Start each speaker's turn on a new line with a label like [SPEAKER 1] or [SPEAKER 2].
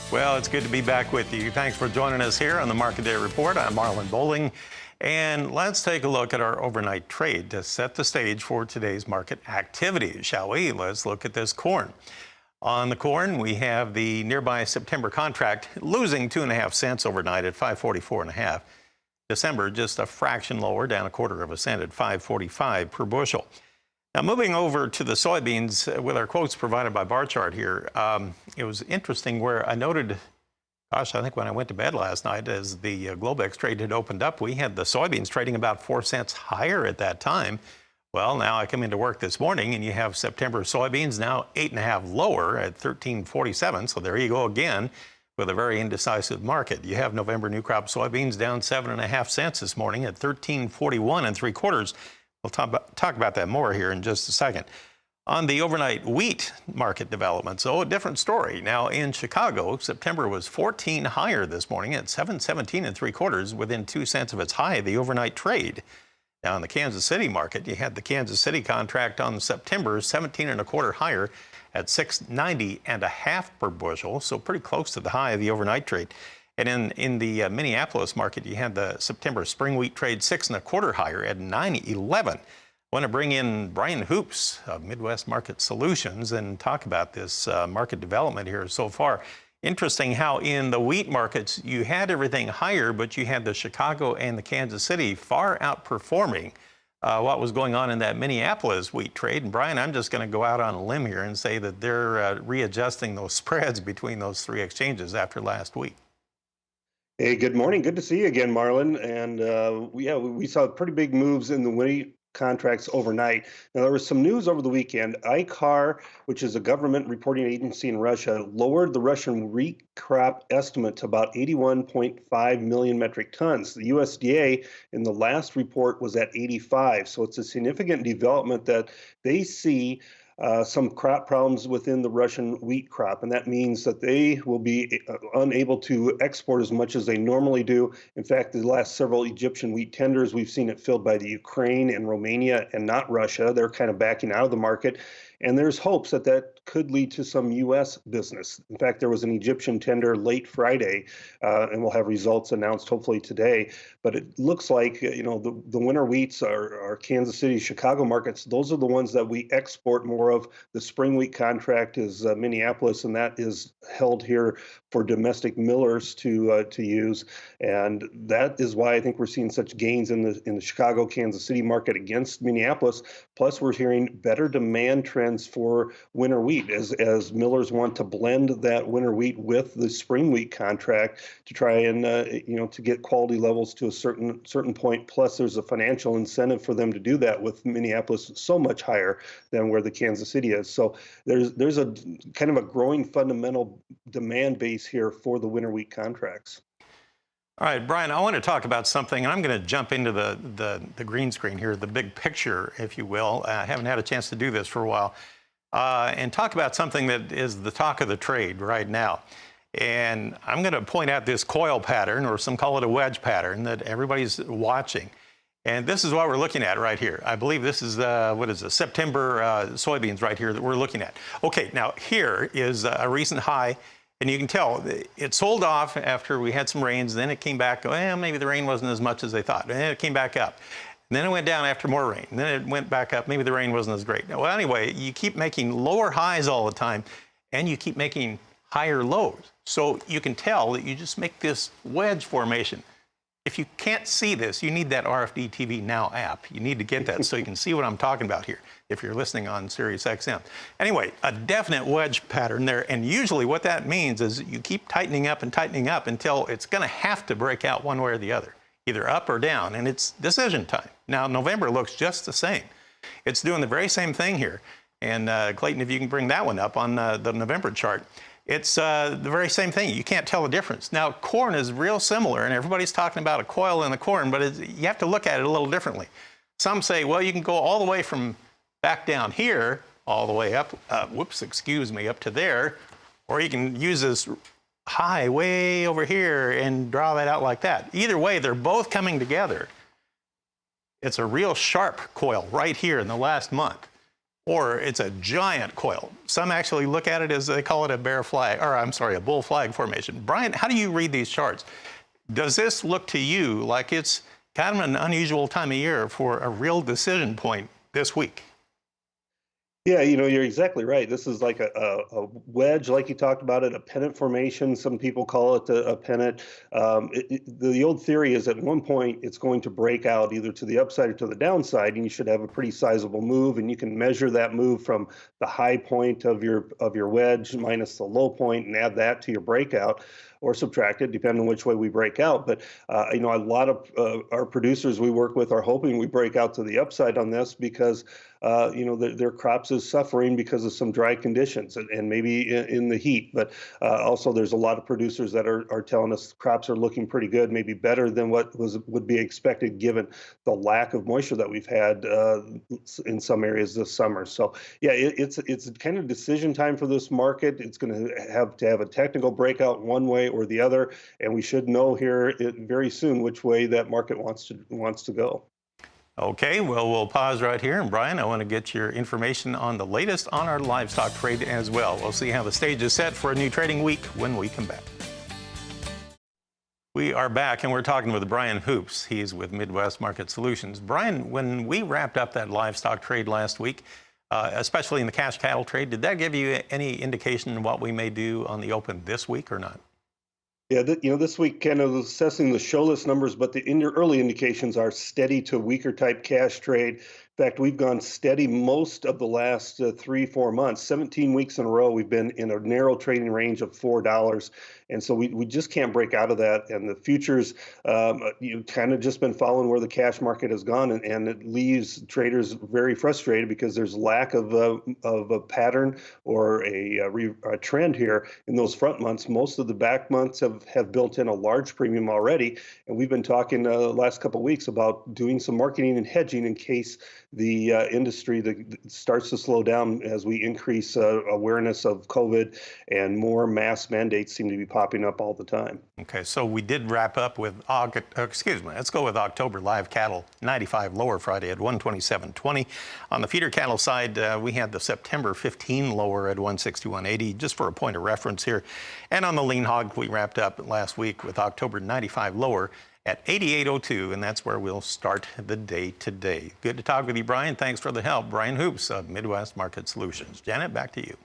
[SPEAKER 1] Well, it's good to be back with you. Thanks for joining us here on the Market Day Report. I'm Marlon Bowling, and let's take a look at our overnight trade to set the stage for today's market activity, shall we? Let's look at this corn. On the corn, we have the nearby September contract losing 2.5 cents overnight at 544.5. December just a fraction lower, down 1/4 cent at 545 per bushel. Now, moving over to the soybeans with our quotes provided by bar chart here, it was interesting where I noted, I think when I went to bed last night, as the Globex trade had opened up, we had the soybeans trading about 4 cents higher at that time. Well, now I come into work this morning and you have September soybeans now 8.5 lower at 13.47. So there you go again with a very indecisive market. You have November new crop soybeans down 7.5 cents this morning at 13.41 3/4. We'll talk about that more here in just a second. On the overnight wheat market development, so a different story. Now in Chicago, September was 14 higher this morning at 717 3/4, within 2 cents of its high, the overnight trade. Now in the Kansas City market, you had the Kansas City contract on September 17.25 higher at 690.5 per bushel, so pretty close to the high of the overnight trade. And in the Minneapolis market, you had the September spring wheat trade 6.25 higher at 911. I want to bring in Brian Hoops of Midwest Market Solutions and talk about this market development here so far. Interesting how in the wheat markets, you had everything higher, but you had the Chicago and the Kansas City far outperforming what was going on in that Minneapolis wheat trade. And Brian, I'm just going to go out on a limb here and say that they're readjusting those spreads between those three exchanges after last week.
[SPEAKER 2] Hey, good morning. Good to see you again, Marlon. And we saw pretty big moves in the wheat contracts overnight. Now, there was some news over the weekend. ICAR, which is a government reporting agency in Russia, lowered the Russian wheat crop estimate to about 81.5 million metric tons. The USDA in the last report was at 85. So it's a significant development that they see some crop problems within the Russian wheat crop, and that means that they will be unable to export as much as they normally do. In fact, the last several Egyptian wheat tenders, we've seen it filled by the Ukraine and Romania and not Russia. They're kind of backing out of the market. And there's hopes that that could lead to some U.S. business. In fact, there was an Egyptian tender late Friday, and we'll have results announced hopefully today. But it looks like, the winter wheats are Kansas City, Chicago markets. Those are the ones that we export more of. The spring wheat contract is Minneapolis, and that is held here for domestic millers to use. And that is why I think we're seeing such gains in the Chicago, Kansas City market against Minneapolis. Plus, we're hearing better demand trends for winter wheat as millers want to blend that winter wheat with the spring wheat contract to try and to get quality levels to a certain point. Plus, there's a financial incentive for them to do that, with Minneapolis so much higher than where the Kansas City is. So there's a kind of a growing fundamental demand base here for the winter wheat contracts.
[SPEAKER 1] All right, Brian, I want to talk about something, and I'm going to jump into the green screen here, the big picture, if you will. I haven't had a chance to do this for a while, and talk about something that is the talk of the trade right now. And I'm going to point out this coil pattern, or some call it a wedge pattern, that everybody's watching. And this is what we're looking at right here. I believe this is, September soybeans right here that we're looking at. Okay, now here is a recent high. And you can tell it sold off after we had some rains. Then it came back. Well, maybe the rain wasn't as much as they thought. And then it came back up. And then it went down after more rain. And then it went back up. Maybe the rain wasn't as great. Well, anyway, you keep making lower highs all the time, and you keep making higher lows. So you can tell that you just make this wedge formation. If you can't see this, you need that RFD TV Now app. You need to get that so you can see what I'm talking about here if you're listening on Sirius XM. Anyway, a definite wedge pattern there. And usually what that means is you keep tightening up until it's going to have to break out one way or the other, either up or down. And it's decision time. Now, November looks just the same. It's doing the very same thing here. And Clayton, if you can bring that one up on the November chart. It's the very same thing. You can't tell the difference. Now, corn is real similar, and everybody's talking about a coil in the corn, but you have to look at it a little differently. Some say, well, you can go all the way from back down here, all the way up, up to there, or you can use this high way over here and draw that out like that. Either way, they're both coming together. It's a real sharp coil right here in the last month. or it's a giant coil. Some actually look at it as they call it a a bull flag formation. Brian, how do you read these charts? Does this look to you like it's kind of an unusual time of year for a real decision point this week?
[SPEAKER 2] Yeah, you're exactly right. This is like a wedge, like you talked about it, a pennant formation. Some people call it a pennant. The old theory is at one point it's going to break out either to the upside or to the downside, and you should have a pretty sizable move. And you can measure that move from the high point of your wedge minus the low point, and add that to your breakout, or subtract it, depending on which way we break out. But a lot of our producers we work with are hoping we break out to the upside on this because their crops is suffering because of some dry conditions and maybe in the heat. But also there's a lot of producers that are telling us crops are looking pretty good, maybe better than what would be expected given the lack of moisture that we've had in some areas this summer. So yeah, it's kind of decision time for this market. It's going to have a technical breakout one way or the other, and we should know here very soon which way that market wants to go.
[SPEAKER 1] Okay, well, we'll pause right here. And Brian, I want to get your information on the latest on our livestock trade as well. We'll see how the stage is set for a new trading week when we come back. We are back, and we're talking with Brian Hoops. He's with Midwest Market Solutions. Brian, when we wrapped up that livestock trade last week, especially in the cash cattle trade, did that give you any indication of what we may do on the open this week or not?
[SPEAKER 2] Yeah, this week kind of assessing the show list numbers, but the early indications are steady to weaker type cash trade. In fact, we've gone steady most of the last 3-4 months. 17 weeks in a row, we've been in a narrow trading range of $4. And so we just can't break out of that. And the futures, you've kind of just been following where the cash market has gone. And it leaves traders very frustrated because there's lack of a pattern or a trend here in those front months. Most of the back months have built in a large premium already. And we've been talking the last couple of weeks about doing some marketing and hedging in case the industry starts to slow down as we increase awareness of COVID and more mass mandates seem to be popping up all the time.
[SPEAKER 1] Okay, so we did wrap up with let's go with October live cattle 95 lower Friday at 127.20. On the feeder cattle side, we had the September 15 lower at 161.80, just for a point of reference here. And on the lean hog, we wrapped up last week with October 95 lower at 88.02, and that's where we'll start the day today. Good to talk with you, Brian. Thanks for the help. Brian Hoops of Midwest Market Solutions. Janet, back to you.